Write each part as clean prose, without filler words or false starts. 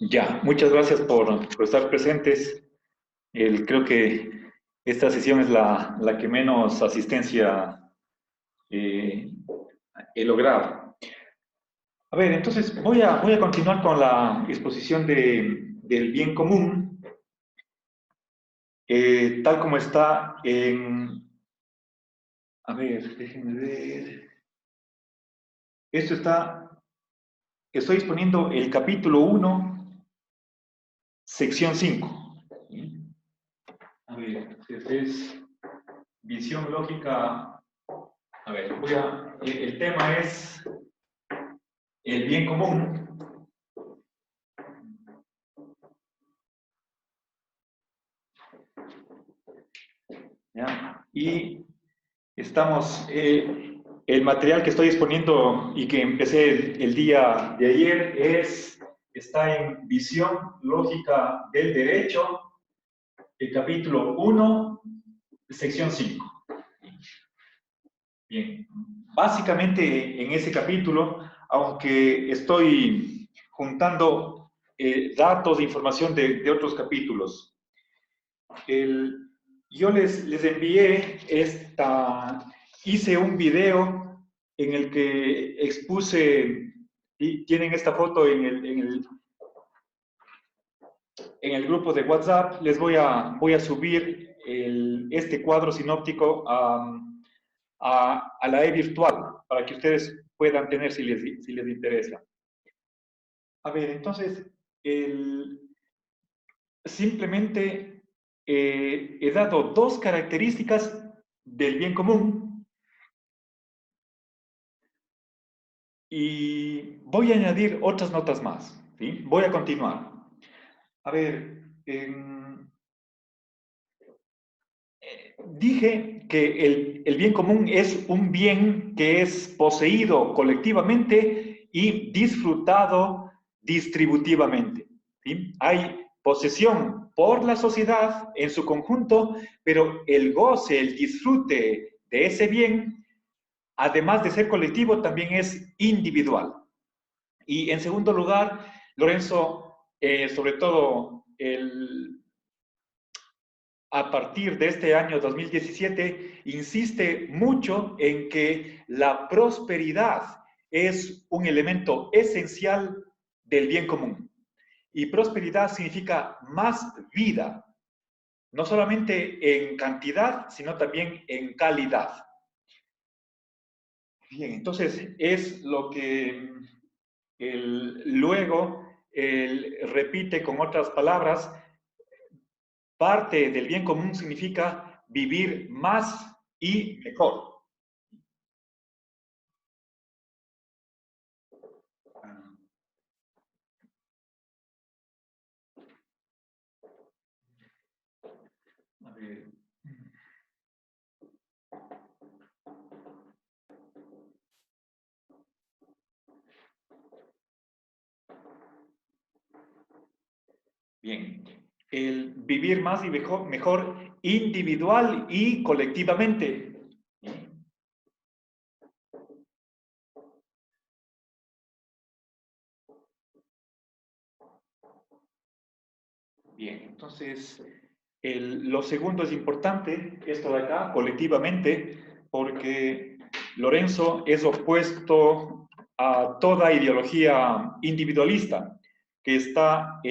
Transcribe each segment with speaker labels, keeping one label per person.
Speaker 1: Ya, muchas gracias por estar presentes. Creo que esta sesión es la que menos asistencia eh, he logrado. A ver, entonces voy a continuar con la exposición del bien común, tal como está en... A ver, déjenme ver. Esto está... Estoy exponiendo el capítulo 1, sección 5. A ver, entonces es visión lógica. A ver, el tema es el bien común. ¿Ya? Y estamos, el material que estoy exponiendo y que empecé el día de ayer está en Visión Lógica del Derecho, el capítulo 1, sección 5. Bien, básicamente en ese capítulo, aunque estoy juntando datos de información de otros capítulos, yo les envié hice un video en el que expuse, y tienen esta foto en el grupo de WhatsApp. Les voy a subir este cuadro sinóptico a la virtual para que ustedes puedan tener si les interesa. A ver, entonces, simplemente he dado dos características del bien común y voy a añadir otras notas más, ¿sí? Voy a continuar. A ver, dije que el bien común es un bien que es poseído colectivamente y disfrutado distributivamente, ¿sí? Hay posesión por la sociedad en su conjunto, pero el goce, el disfrute de ese bien, además de ser colectivo, también es individual. Y en segundo lugar, Lorenzo, sobre todo a partir de este año 2017, insiste mucho en que la prosperidad es un elemento esencial del bien común. Y prosperidad significa más vida, no solamente en cantidad, sino también en calidad. Bien, entonces es lo que luego repite con otras palabras. Parte del bien común significa vivir más y mejor. A ver. Bien, el vivir más y mejor individual y colectivamente. Bien, entonces lo segundo es importante, esto de acá, colectivamente, porque Lorenzo es opuesto a toda ideología individualista que está,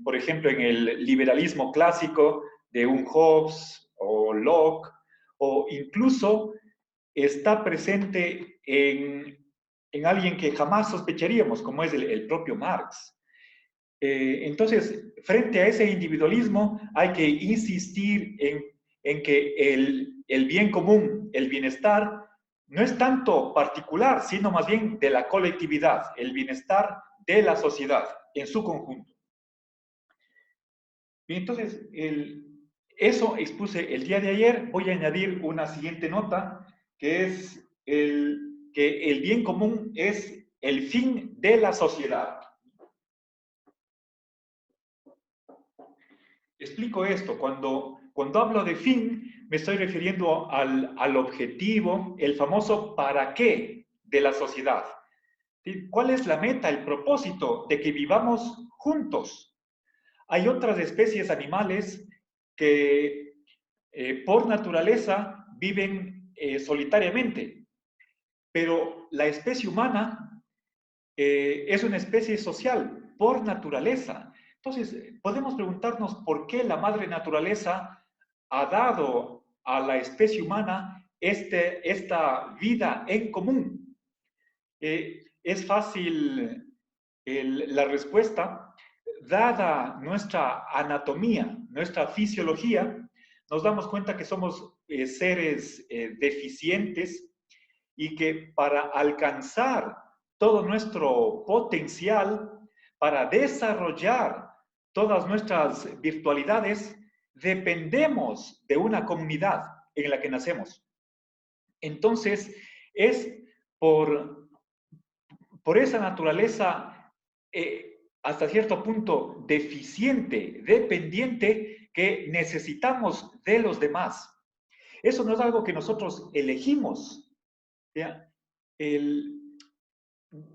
Speaker 1: por ejemplo, en el liberalismo clásico de un Hobbes o Locke, o incluso está presente en alguien que jamás sospecharíamos, como es el propio Marx. Entonces, frente a ese individualismo, hay que insistir en que el bien común, el bienestar, no es tanto particular, sino más bien de la colectividad, el bienestar de la sociedad en su conjunto. Bien, entonces, eso expuse el día de ayer. Voy a añadir una siguiente nota, que es que el bien común es el fin de la sociedad. Explico esto. Cuando hablo de fin, me estoy refiriendo al objetivo, el famoso para qué de la sociedad. ¿Sí? ¿Cuál es la meta, el propósito de que vivamos juntos? Hay otras especies animales que por naturaleza viven solitariamente, pero la especie humana es una especie social por naturaleza. Entonces, podemos preguntarnos por qué la madre naturaleza ha dado a la especie humana esta vida en común. Es fácil la respuesta, dada nuestra anatomía, nuestra fisiología, nos damos cuenta que somos seres deficientes y que para alcanzar todo nuestro potencial, para desarrollar todas nuestras virtualidades, dependemos de una comunidad en la que nacemos. Entonces, es por esa naturaleza hasta cierto punto deficiente, dependiente, que necesitamos de los demás. Eso no es algo que nosotros elegimos. ¿Ya?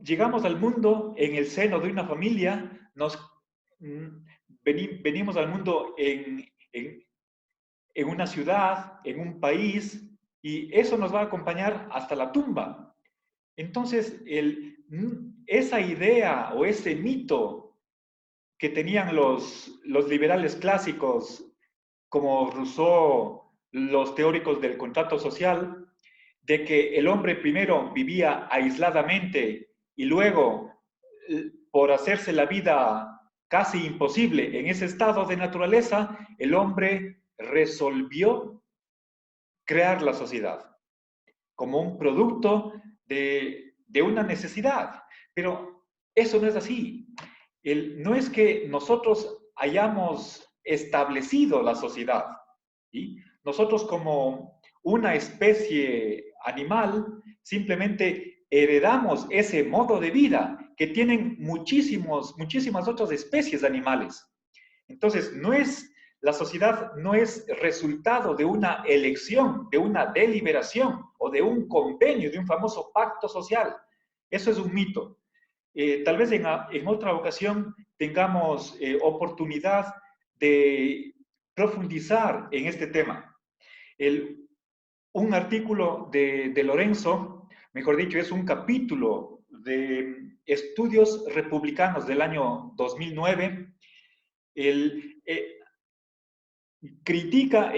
Speaker 1: Llegamos al mundo en el seno de una familia, venimos al mundo en una ciudad, en un país, y eso nos va a acompañar hasta la tumba. Entonces, esa idea o ese mito que tenían los liberales clásicos, como Rousseau, los teóricos del contrato social, de que el hombre primero vivía aisladamente y luego, por hacerse la vida casi imposible en ese estado de naturaleza, el hombre resolvió crear la sociedad como un producto de una necesidad. Pero eso no es así. No es que nosotros hayamos establecido la sociedad. ¿Sí? Nosotros como una especie animal simplemente heredamos ese modo de vida que tienen muchísimas otras especies animales. Entonces, la sociedad no es resultado de una elección, de una deliberación o de un convenio, de un famoso pacto social. Eso es un mito. Tal vez en otra ocasión tengamos oportunidad de profundizar en este tema. Un artículo de Lorenzo, mejor dicho, es un capítulo de Estudios Republicanos del año 2009. Critica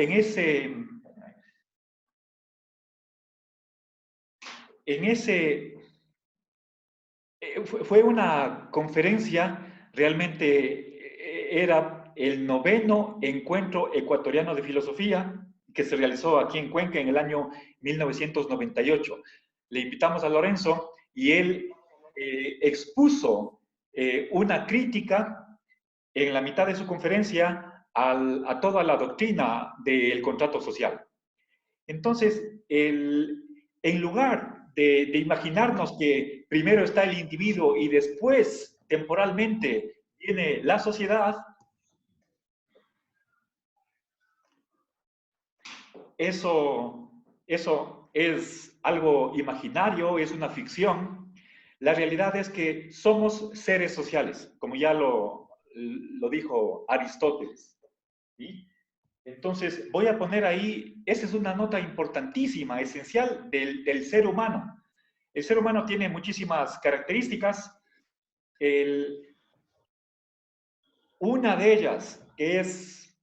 Speaker 1: fue una conferencia, realmente era el 9º encuentro ecuatoriano de filosofía que se realizó aquí en Cuenca en el año 1998. Le invitamos a Lorenzo y él expuso una crítica en la mitad de su conferencia a toda la doctrina del contrato social. Entonces, en lugar de imaginarnos que primero está el individuo y después, temporalmente, viene la sociedad, eso es algo imaginario, es una ficción. La realidad es que somos seres sociales, como ya lo dijo Aristóteles. ¿Sí? Entonces, voy a poner ahí, esa es una nota importantísima, esencial del ser humano. El ser humano tiene muchísimas características. Una de ellas, que es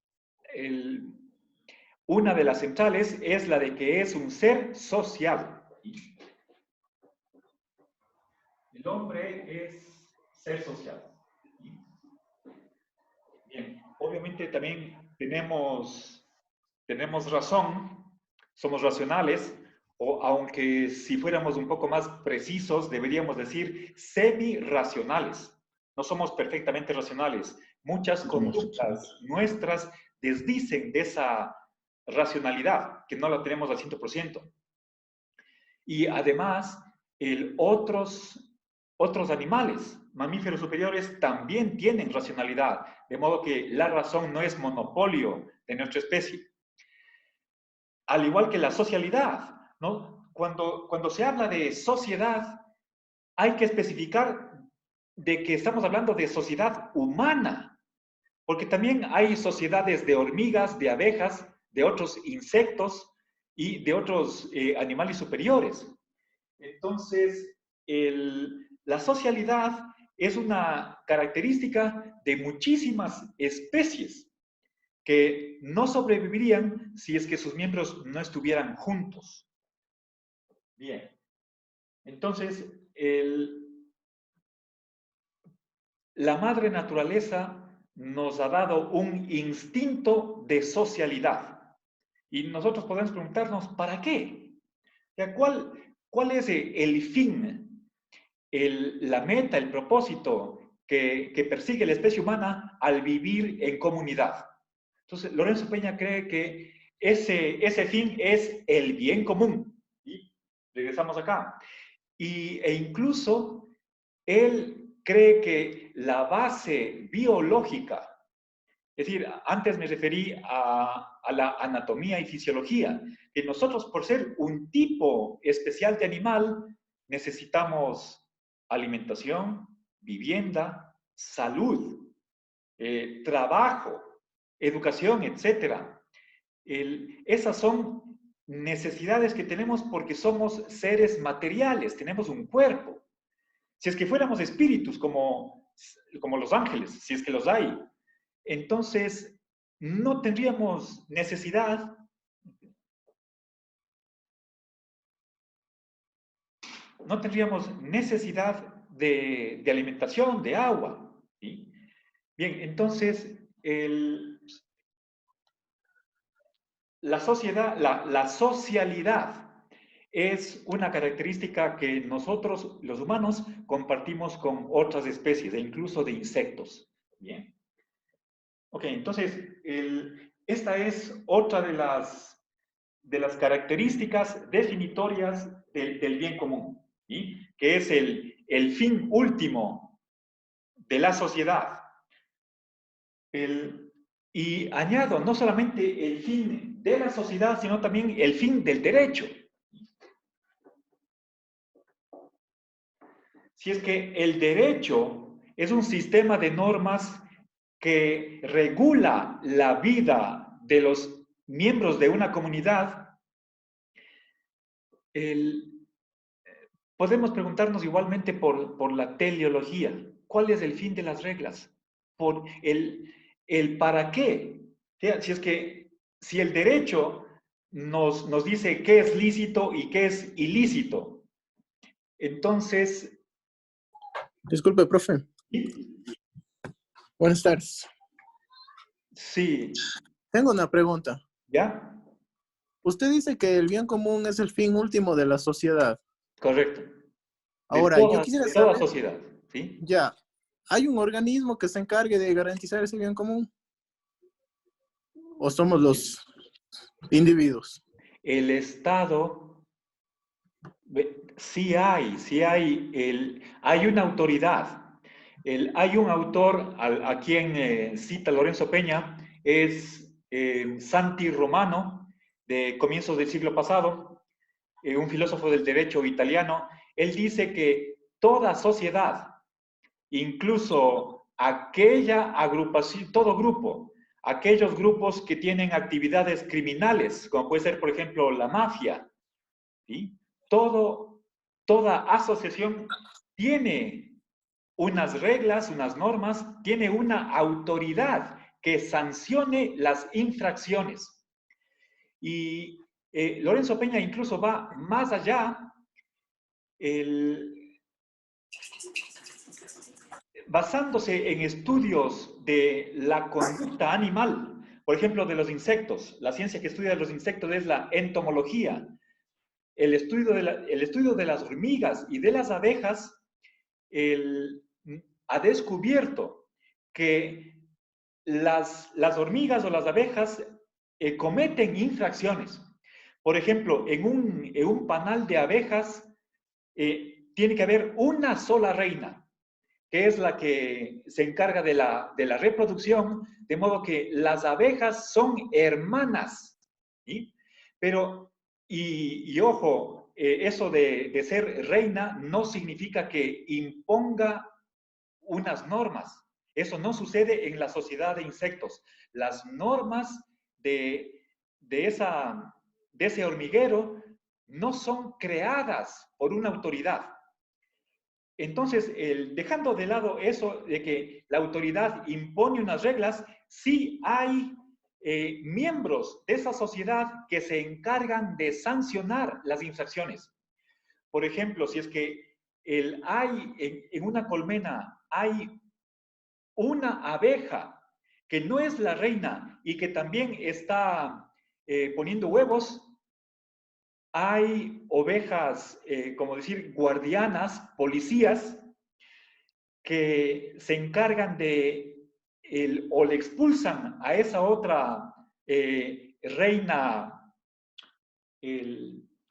Speaker 1: una de las centrales, es la de que es un ser social. El hombre es ser social. Bien, obviamente también tenemos razón, somos racionales, o aunque si fuéramos un poco más precisos, deberíamos decir semi-racionales. No somos perfectamente racionales. Muchas conductas nuestras desdicen de esa racionalidad, que no la tenemos al 100%. Y además, otros animales, mamíferos superiores, también tienen racionalidad, de modo que la razón no es monopolio de nuestra especie. Al igual que la socialidad, ¿no? Cuando se habla de sociedad, hay que especificar de que estamos hablando de sociedad humana, porque también hay sociedades de hormigas, de abejas, de otros insectos y de otros animales superiores. Entonces, la socialidad es una característica de muchísimas especies que no sobrevivirían si es que sus miembros no estuvieran juntos. Bien, entonces, la madre naturaleza nos ha dado un instinto de socialidad. Y nosotros podemos preguntarnos, ¿para qué? ¿Cuál es el fin, la meta, el propósito que persigue la especie humana al vivir en comunidad? Entonces, Lorenzo Peña cree que ese fin es el bien común. Y regresamos acá. E incluso él cree que la base biológica, es decir, antes me referí a la anatomía y fisiología, que nosotros por ser un tipo especial de animal necesitamos alimentación, vivienda, salud, trabajo, educación, etc. Esas son necesidades que tenemos porque somos seres materiales, tenemos un cuerpo. Si es que fuéramos espíritus como los ángeles, si es que los hay, entonces no tendríamos necesidad de alimentación, de agua. ¿Sí? Bien, entonces la socialidad es una característica que nosotros, los humanos, compartimos con otras especies, e incluso de insectos. Bien. Ok, entonces, esta es otra de las características definitorias del bien común, ¿sí? Que es el fin último de la sociedad. Y añado, no solamente el fin de la sociedad, sino también el fin del derecho. Si es que el derecho es un sistema de normas que regula la vida de los miembros de una comunidad, podemos preguntarnos igualmente por la teleología. ¿Cuál es el fin de las reglas? Por el para qué. Si el derecho nos dice qué es lícito y qué es ilícito, entonces...
Speaker 2: Disculpe, profe.
Speaker 1: ¿Sí?
Speaker 2: Buenas tardes.
Speaker 1: Sí.
Speaker 2: Tengo una pregunta.
Speaker 1: ¿Ya?
Speaker 2: Usted dice que el bien común es el fin último de la sociedad.
Speaker 1: Correcto.
Speaker 2: Ahora, yo quisiera
Speaker 1: De toda
Speaker 2: saber,
Speaker 1: sociedad, ¿sí?
Speaker 2: ya, ¿hay un organismo que se encargue de garantizar ese bien común? ¿O somos los individuos?
Speaker 1: El Estado, sí hay una autoridad. Hay un autor a quien cita Lorenzo Peña, es Santi Romano, de comienzos del siglo pasado, un filósofo del derecho italiano. Él dice que toda sociedad, incluso aquella agrupación, todo grupo, aquellos grupos que tienen actividades criminales, como puede ser, por ejemplo, la mafia, ¿sí? Toda asociación tiene unas reglas, unas normas, tiene una autoridad que sancione las infracciones. Y Lorenzo Peña incluso va más allá, basándose en estudios de la conducta animal, por ejemplo, de los insectos. La ciencia que estudia los insectos es la entomología. El estudio de las hormigas y de las abejas ha descubierto que las hormigas o las abejas cometen infracciones. Por ejemplo, en un panal de abejas tiene que haber una sola reina, que es la que se encarga de la reproducción, de modo que las abejas son hermanas. ¿Sí? Pero, y ojo, eso de ser reina no significa que imponga unas normas. Eso no sucede en la sociedad de insectos. Las normas de ese hormiguero no son creadas por una autoridad. Entonces, dejando de lado eso de que la autoridad impone unas reglas, sí hay miembros de esa sociedad que se encargan de sancionar las infracciones. Por ejemplo, si es que en una colmena hay una abeja que no es la reina y que también está poniendo huevos, hay ovejas, como decir, guardianas, policías, que se encargan o le expulsan a esa otra reina,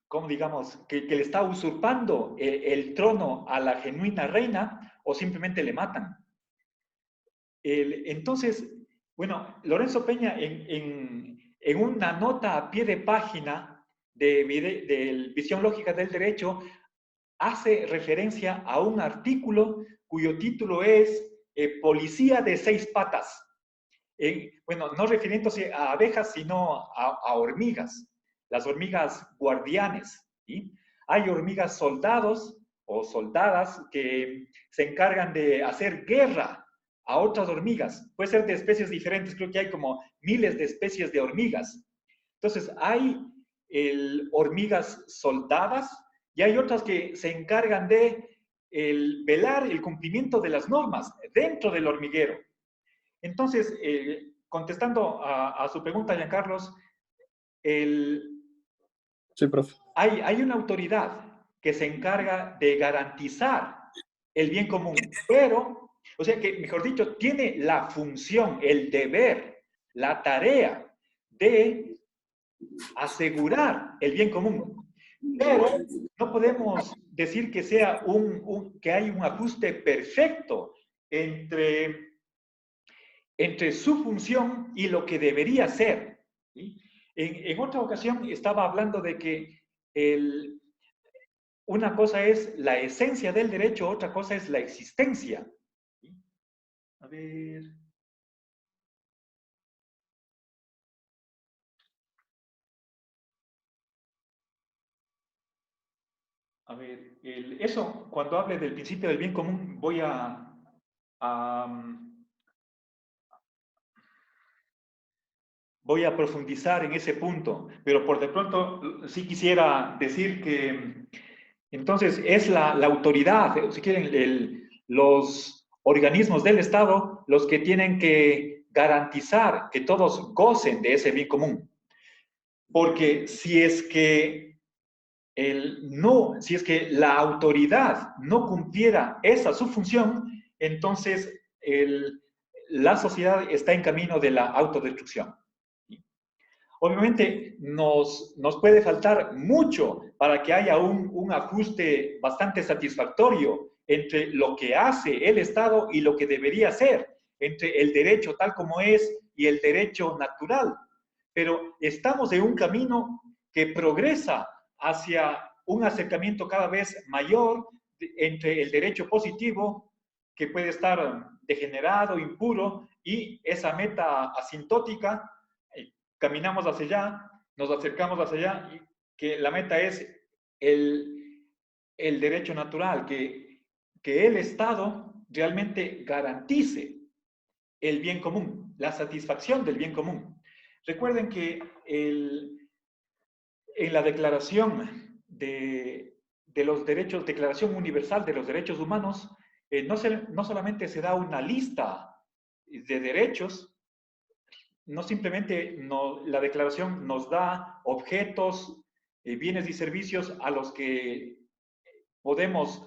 Speaker 1: como digamos, que le está usurpando el trono a la genuina reina, o simplemente le matan. Entonces, bueno, Lorenzo Peña en una nota a pie de página de Visión Lógica del Derecho hace referencia a un artículo cuyo título es Policía de 6 patas. Bueno, no refiriéndose a abejas, sino a hormigas, las hormigas guardianes. ¿Sí? Hay hormigas soldados o soldadas que se encargan de hacer guerra a otras hormigas. Puede ser de especies diferentes, creo que hay como miles de especies de hormigas. Entonces, hay hormigas soldadas y hay otras que se encargan de velar el cumplimiento de las normas dentro del hormiguero. Entonces, contestando a su pregunta, Giancarlos,
Speaker 2: Sí, profe.
Speaker 1: hay una autoridad que se encarga de garantizar el bien común, pero, o sea que, mejor dicho, tiene la función, el deber, la tarea de asegurar el bien común. Pero no podemos decir que sea que hay un ajuste perfecto entre su función y lo que debería ser. ¿Sí? En otra ocasión estaba hablando de que una cosa es la esencia del derecho, otra cosa es la existencia. ¿Sí? A ver. A ver, eso, cuando hable del principio del bien común, voy voy a profundizar en ese punto, pero por de pronto sí quisiera decir que entonces es la autoridad, si quieren, los organismos del Estado los que tienen que garantizar que todos gocen de ese bien común. Porque si es que si es que la autoridad no cumpliera esa su función, entonces la sociedad está en camino de la autodestrucción. Obviamente nos puede faltar mucho para que haya un ajuste bastante satisfactorio entre lo que hace el Estado y lo que debería ser, entre el derecho tal como es y el derecho natural. Pero estamos en un camino que progresa hacia un acercamiento cada vez mayor entre el derecho positivo, que puede estar degenerado, impuro, y esa meta asintótica. Caminamos hacia allá, nos acercamos hacia allá, y que la meta es el derecho natural, que el Estado realmente garantice el bien común, la satisfacción del bien común. Recuerden que en la Declaración de los Derechos, Declaración Universal de los Derechos Humanos, no solamente se da una lista de derechos, no simplemente la declaración nos da objetos, bienes y servicios a los que podemos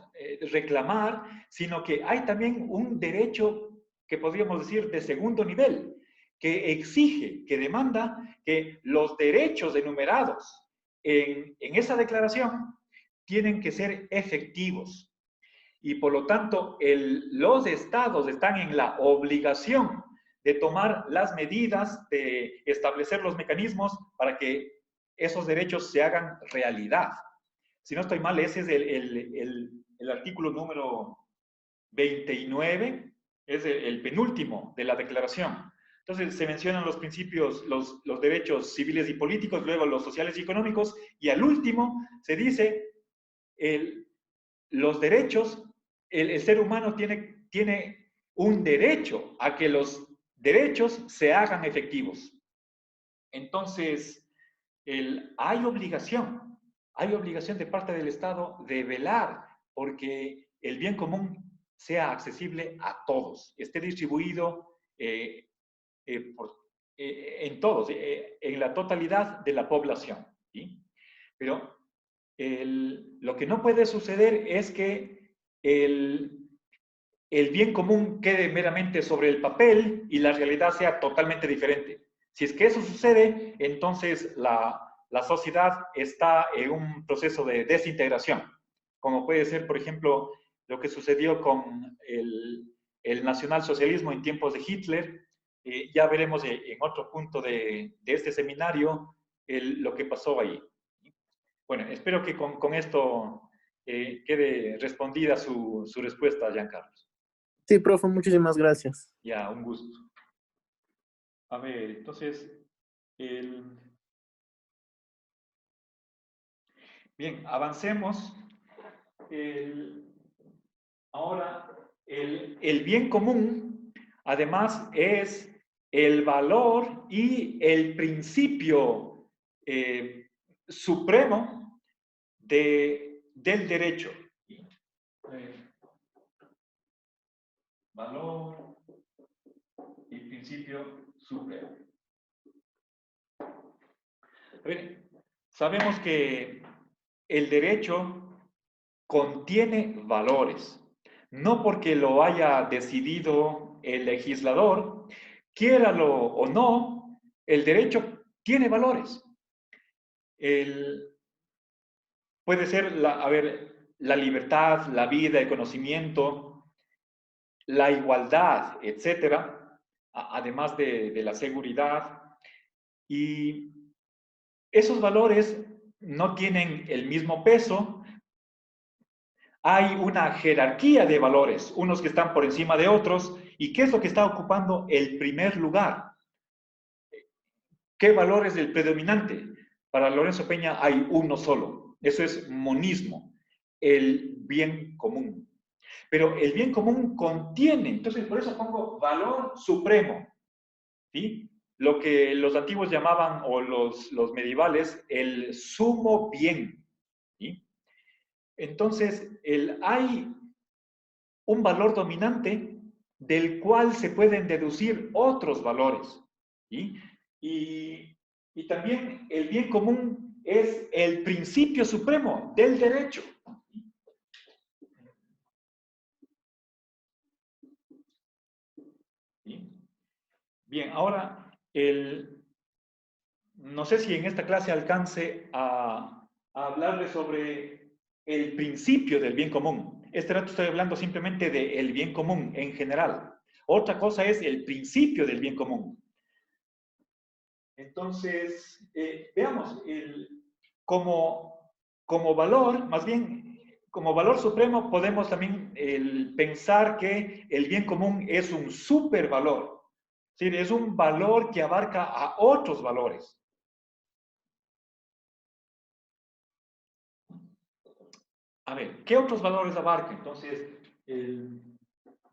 Speaker 1: reclamar, sino que hay también un derecho que podríamos decir de segundo nivel, que exige, que demanda que los derechos enumerados en esa declaración tienen que ser efectivos. Y por lo tanto, los estados están en la obligación de tomar las medidas, de establecer los mecanismos para que esos derechos se hagan realidad. si no estoy mal, ese es el artículo número 29, es el penúltimo de la declaración. Entonces se mencionan los principios, los derechos civiles y políticos, luego los sociales y económicos, y al último se dice los derechos, el ser humano tiene un derecho a que los derechos se hagan efectivos. Entonces, hay obligación de parte del Estado de velar porque el bien común sea accesible a todos, esté distribuido en todos, en la totalidad de la población, ¿sí? Pero lo que no puede suceder es que el bien común quede meramente sobre el papel y la realidad sea totalmente diferente. Si es que eso sucede, entonces la sociedad está en un proceso de desintegración, como puede ser, por ejemplo, lo que sucedió con el nacionalsocialismo en tiempos de Hitler. Ya veremos en otro punto de este seminario lo que pasó ahí. Bueno, espero que con esto quede respondida su respuesta, Giancarlos.
Speaker 2: Sí, profe, muchísimas gracias.
Speaker 1: Ya, un gusto. A ver, entonces, bien, avancemos. Ahora, el bien común, además, es el valor y el principio supremo del derecho. Valor y principio supremo. A ver, sabemos que el derecho contiene valores, no porque lo haya decidido el legislador, quiéralo o no, el derecho tiene valores. Puede ser, la libertad, la vida, el conocimiento, la igualdad, etcétera, además de la seguridad. Y esos valores no tienen el mismo peso. Hay una jerarquía de valores, unos que están por encima de otros. ¿Y qué es lo que está ocupando el primer lugar? ¿Qué valor es el predominante? Para Lorenzo Peña hay uno solo. Eso es monismo, el bien común. Pero el bien común contiene, entonces por eso pongo valor supremo, ¿sí? Lo que los antiguos llamaban, o los medievales, el sumo bien, ¿sí? Entonces, hay un valor dominante del cual se pueden deducir otros valores, ¿sí? Y también el bien común es el principio supremo del derecho. ¿Sí? Bien, ahora, no sé si en esta clase alcance a hablarles sobre el principio del bien común. Este rato estoy hablando simplemente del bien común en general. Otra cosa es el principio del bien común. Entonces, veamos, como valor, más bien, como valor supremo, podemos también pensar que el bien común es un supervalor. ¿Sí? Es un valor que abarca a otros valores. A ver, ¿qué otros valores abarca? Entonces,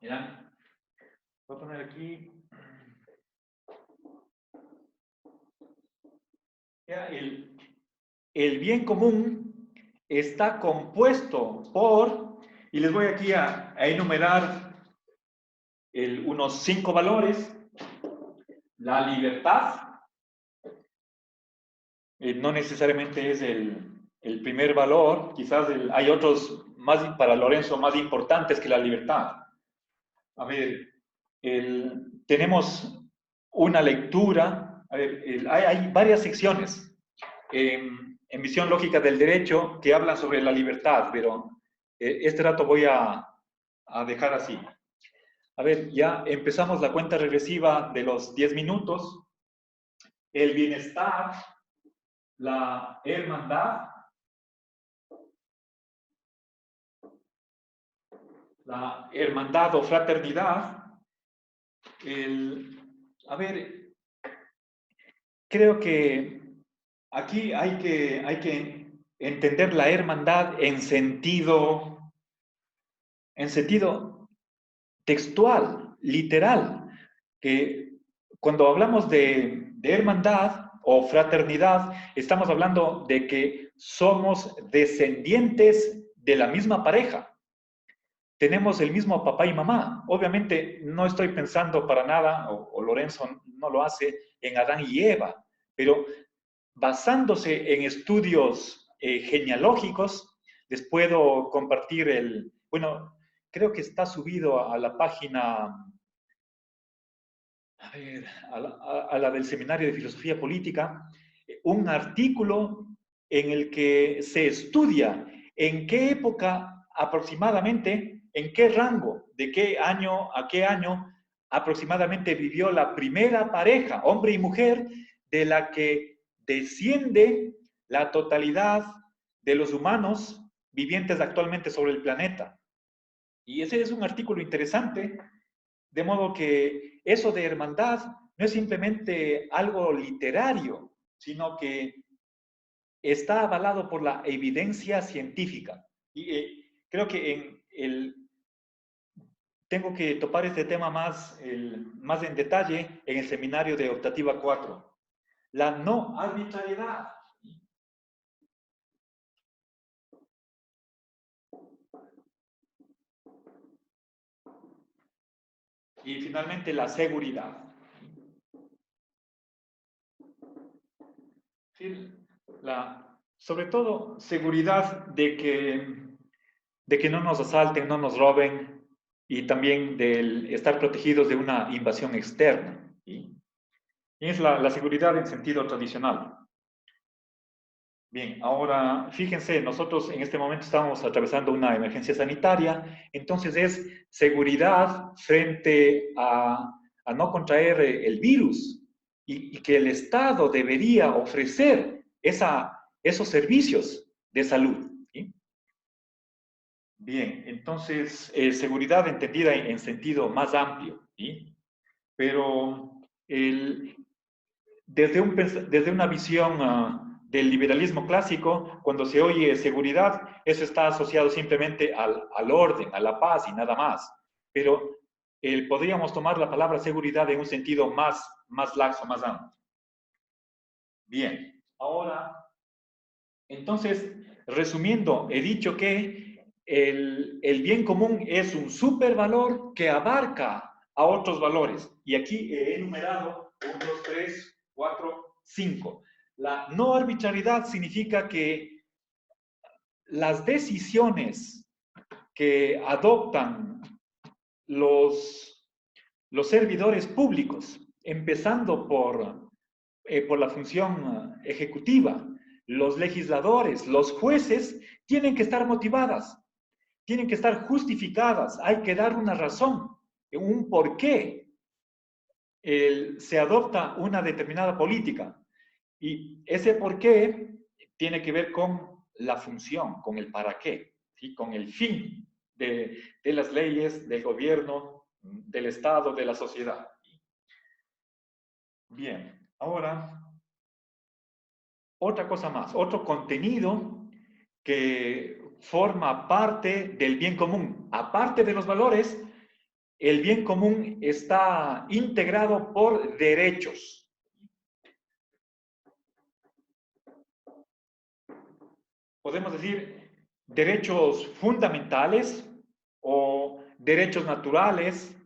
Speaker 1: mirá, voy a poner aquí. Ya, el bien común está compuesto por, y les voy aquí a enumerar unos 5 valores. La libertad, no necesariamente es el primer valor, quizás hay otros más, para Lorenzo, más importantes que la libertad. A ver, tenemos una lectura, a ver, hay varias secciones en visión lógica del derecho que hablan sobre la libertad, pero este rato voy a dejar así. A ver, ya empezamos la cuenta regresiva de los 10 minutos. El bienestar, la hermandad, la hermandad o fraternidad, a ver, creo que aquí hay que entender la hermandad en sentido textual, literal, que cuando hablamos de hermandad o fraternidad, estamos hablando de que somos descendientes de la misma pareja. Tenemos el mismo papá y mamá. Obviamente no estoy pensando para nada, o Lorenzo no lo hace, en Adán y Eva, pero basándose en estudios genealógicos, les puedo compartir bueno, creo que está subido a la página, a ver, a la del Seminario de Filosofía Política, un artículo en el que se estudia en qué época aproximadamente, en qué rango, de qué año a qué año aproximadamente vivió la primera pareja, hombre y mujer, de la que desciende la totalidad de los humanos vivientes actualmente sobre el planeta. Y ese es un artículo interesante, de modo que eso de hermandad no es simplemente algo literario, sino que está avalado por la evidencia científica. Y creo que tengo que topar este tema más en detalle en el seminario de Optativa 4. La no arbitrariedad. Y finalmente la seguridad. Sí, sobre todo seguridad de que no nos asalten, no nos roben y también del estar protegidos de una invasión externa. ¿Sí? Y es la seguridad en sentido tradicional. Bien, ahora fíjense, nosotros en este momento estamos atravesando una emergencia sanitaria, entonces es seguridad frente a no contraer el virus y que el Estado debería ofrecer esos servicios de salud. ¿Sí? Bien, entonces seguridad entendida en sentido más amplio, ¿sí? Pero desde una visión del liberalismo clásico, cuando se oye seguridad, eso está asociado simplemente al orden, a la paz y nada más. Pero podríamos tomar la palabra seguridad en un sentido más laxo, más amplio. Bien, ahora, entonces, resumiendo, he dicho que el bien común es un supervalor que abarca a otros valores. Y aquí he enumerado 1, 2, 3, 4, 5. La no arbitrariedad significa que las decisiones que adoptan los servidores públicos, empezando por la función ejecutiva, los legisladores, los jueces, tienen que estar motivadas, tienen que estar justificadas, hay que dar una razón, un porqué se adopta una determinada política. Y ese porqué tiene que ver con la función, con el para qué, ¿sí? Con el fin de las leyes, del gobierno, del Estado, de la sociedad. Bien, ahora, otra cosa más, otro contenido que forma parte del bien común. Aparte de los valores, el bien común está integrado por derechos. Podemos decir derechos fundamentales o derechos naturales,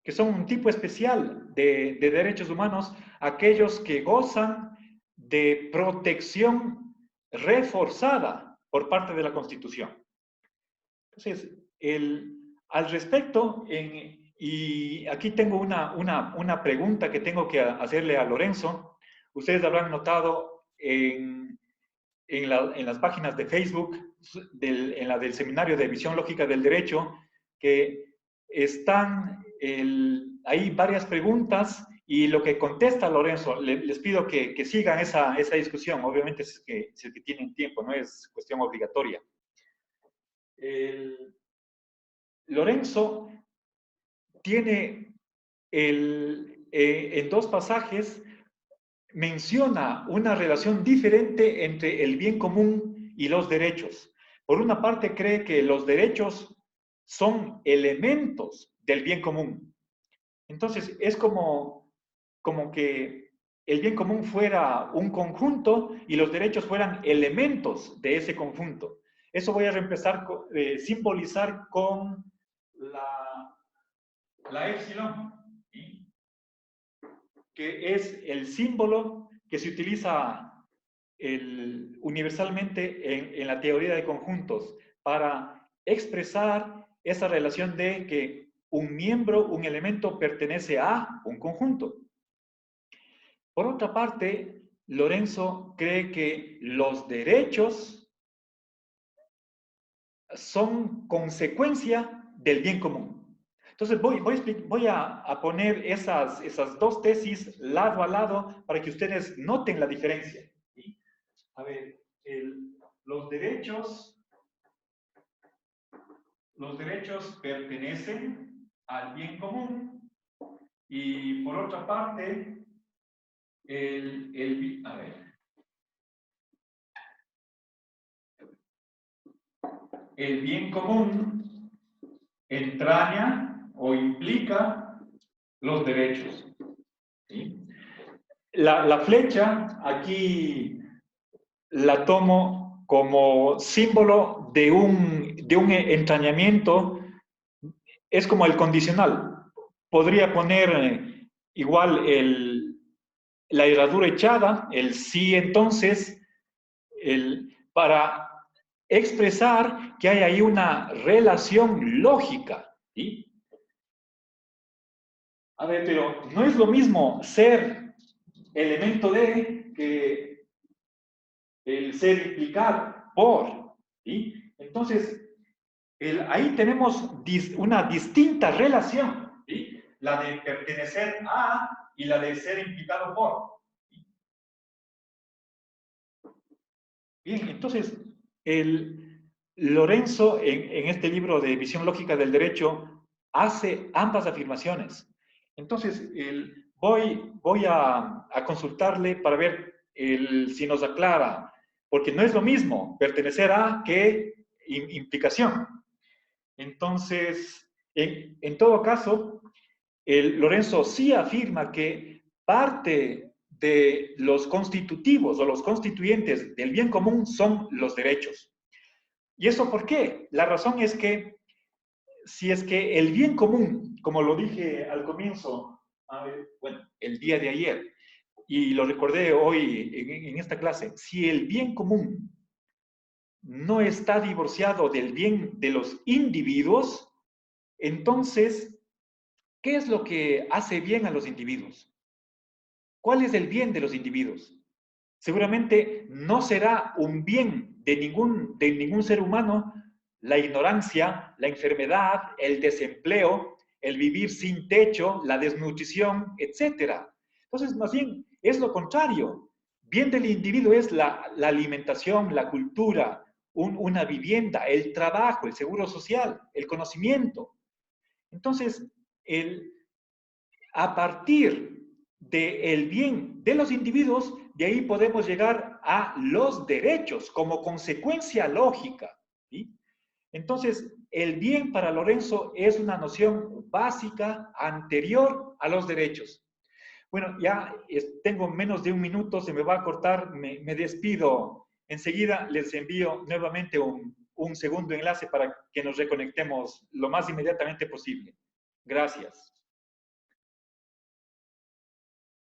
Speaker 1: que son un tipo especial de derechos humanos, aquellos que gozan de protección reforzada por parte de la Constitución. Entonces, al respecto, y aquí tengo una pregunta que tengo que hacerle a Lorenzo. Ustedes habrán notado en las páginas de Facebook, en la del Seminario de Visión Lógica del Derecho, que están hay varias preguntas y lo que contesta Lorenzo, les pido que sigan esa discusión, obviamente si es que tienen tiempo, no es cuestión obligatoria. Lorenzo tiene en dos pasajes menciona una relación diferente entre el bien común y los derechos. Por una parte, cree que los derechos son elementos del bien común. Entonces, es como que el bien común fuera un conjunto y los derechos fueran elementos de ese conjunto. Eso voy a reemplazar, simbolizar con la épsilon, ¿sí? Que es el símbolo que se utiliza universalmente en la teoría de conjuntos para expresar esa relación de que un miembro, un elemento pertenece a un conjunto. Por otra parte, Lorenzo cree que los derechos son consecuencia del bien común. Entonces voy a poner esas dos tesis lado a lado para que ustedes noten la diferencia. ¿Sí? A ver, los derechos pertenecen al bien común y por otra parte, a ver, el bien común entraña o implica los derechos. ¿Sí? La flecha aquí la tomo como símbolo de un entrañamiento, es como el condicional. Podría poner igual la herradura echada, el sí entonces, para expresar que hay ahí una relación lógica. ¿Sí? A ver, pero no es lo mismo ser elemento de que el ser implicado por. ¿Sí? Entonces, ahí tenemos una distinta relación, ¿sí? La de pertenecer a y la de ser implicado por. ¿Sí? Bien, entonces, Lorenzo en este libro de Visión Lógica del Derecho hace ambas afirmaciones. Entonces, voy a consultarle para ver si nos aclara, porque no es lo mismo pertenecer a que implicación. Entonces, en todo caso, Lorenzo sí afirma que parte de los constitutivos o los constituyentes del bien común son los derechos. ¿Y eso por qué? La razón es que si es que el bien común, como lo dije al comienzo, bueno, el día de ayer, y lo recordé hoy en esta clase, si el bien común no está divorciado del bien de los individuos, entonces, ¿qué es lo que hace bien a los individuos? ¿Cuál es el bien de los individuos? Seguramente no será un bien de ningún ser humano la ignorancia, la enfermedad, el desempleo, el vivir sin techo, la desnutrición, etc. Entonces, más bien, es lo contrario. Bien del individuo es la alimentación, la cultura, una vivienda, el trabajo, el seguro social, el conocimiento. Entonces, a partir del bien de los individuos, de ahí podemos llegar a los derechos como consecuencia lógica. ¿Sí? Entonces, el bien para Lorenzo es una noción básica anterior a los derechos. Bueno, ya tengo menos de un minuto, se me va a cortar, me despido. Enseguida les envío nuevamente un segundo enlace para que nos reconectemos lo más inmediatamente posible. Gracias.